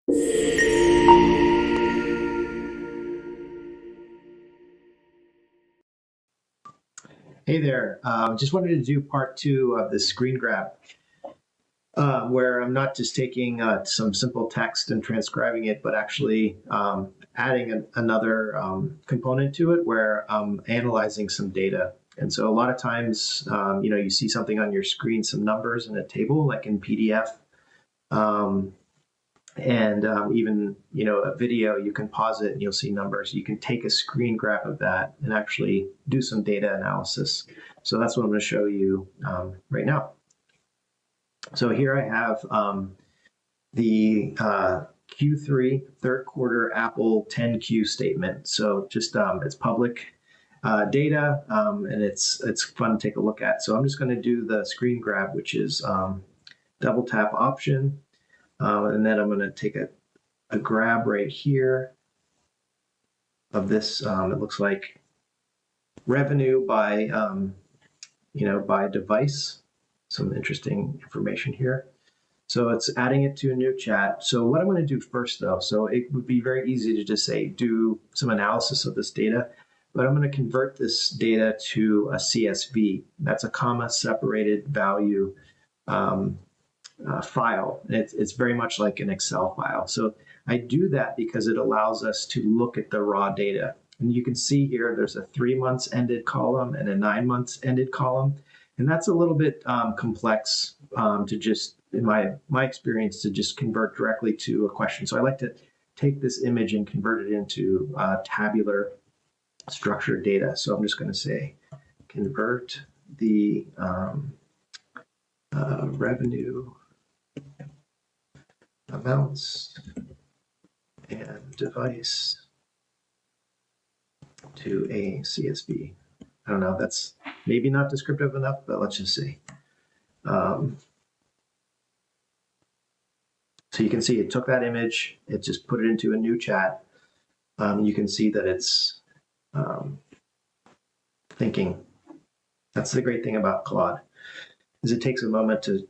Hey there. Just wanted to do part 2 of the screen grab, where I'm not just taking some simple text and transcribing it, but actually adding another component to it where I'm analyzing some data. And so a lot of times, you see something on your screen, some numbers in a table, like in PDF. Even a video, you can pause it and you'll see numbers. You can take a screen grab of that and actually do some data analysis. So that's what I'm going to show you right now. So here I have the Q3 third quarter Apple 10Q statement. So just it's public data, and it's fun to take a look at. So I'm just going to do the screen grab, which is double tap option, and then I'm going to take a grab right here of this. It looks like revenue by by device. Some interesting information here. So it's adding it to a new chat. So what I'm going to do first, though, so it would be very easy to just say do some analysis of this data, but I'm going to convert this data to a CSV. That's a comma separated value file. It's very much like an Excel file. So I do that because it allows us to look at the raw data. And you can see here there's a 3 months ended column and a 9 months ended column. And that's a little bit complex to just, in my experience, to just convert directly to a question. So I like to take this image and convert it into tabular structured data. So I'm just going to say convert the revenue amounts and device to a CSV. I don't know, that's maybe not descriptive enough, but let's just see. So you can see it took that image, it just put it into a new chat. You can see that it's thinking. That's the great thing about Claude, is it takes a moment to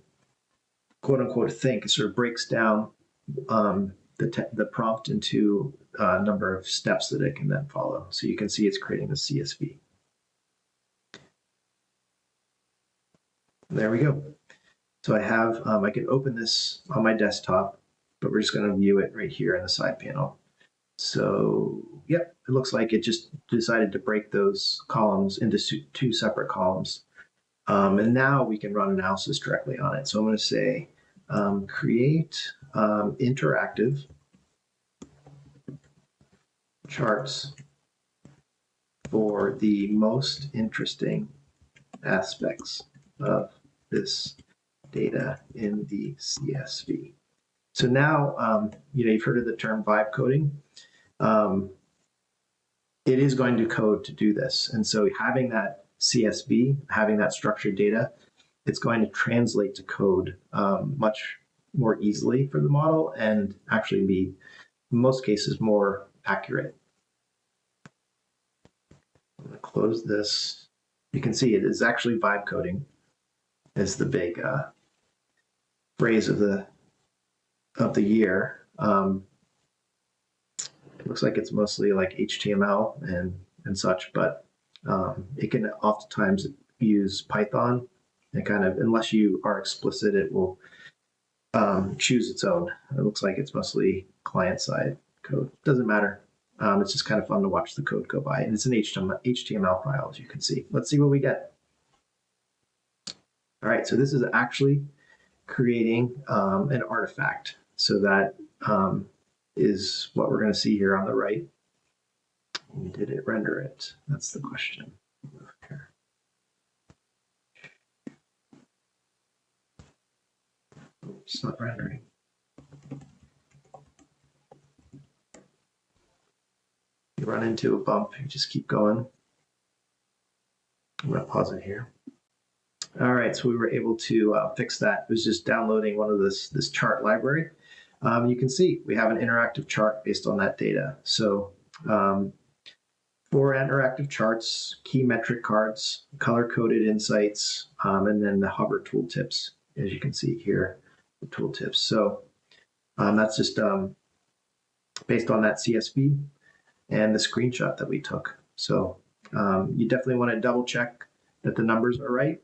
quote unquote think. It sort of breaks down the prompt into a number of steps that it can then follow. So you can see it's creating the CSV. There we go. So I have, I can open this on my desktop, but we're just going to view it right here in the side panel. So, yep, it looks like it just decided to break those columns into 2 separate columns. And now we can run analysis directly on it. So I'm going to say create interactive charts for the most interesting aspects of this data in the CSV. So now, you've heard of the term vibe coding. It is going to code to do this. And so having that CSV, having that structured data, it's going to translate to code much more easily for the model and actually be, in most cases, more accurate. I'm going to close this. You can see it is actually vibe coding is the big phrase of the year. It looks like it's mostly like HTML and such, but it can oftentimes use Python, and kind of, unless you are explicit, it will choose its own. It looks like it's mostly client-side code. Doesn't matter. It's just kind of fun to watch the code go by, and it's an HTML file, as you can see. Let's see what we get. All right, so this is actually creating an artifact. So that is what we're going to see here on the right. Did it render it? That's the question. Here. It's not rendering. You run into a bump, you just keep going. I'm going to pause it here. All right, so we were able to fix that. It was just downloading one of this chart library. You can see we have an interactive chart based on that data. So for interactive charts, key metric cards, color-coded insights, and then the hover tooltips, as you can see here, the tooltips. So that's just based on that CSV and the screenshot that we took. So you definitely want to double check that the numbers are right.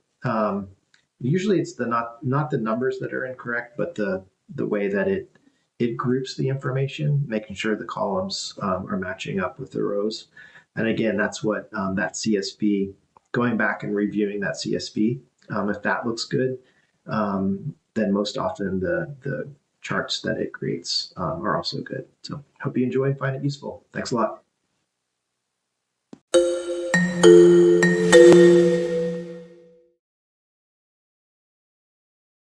Usually it's the not the numbers that are incorrect, but the way that it groups the information, making sure the columns are matching up with the rows. And again, that's what that CSV, going back and reviewing that CSV, if that looks good, then most often the charts that it creates are also good. So hope you enjoy and find it useful. Thanks a lot.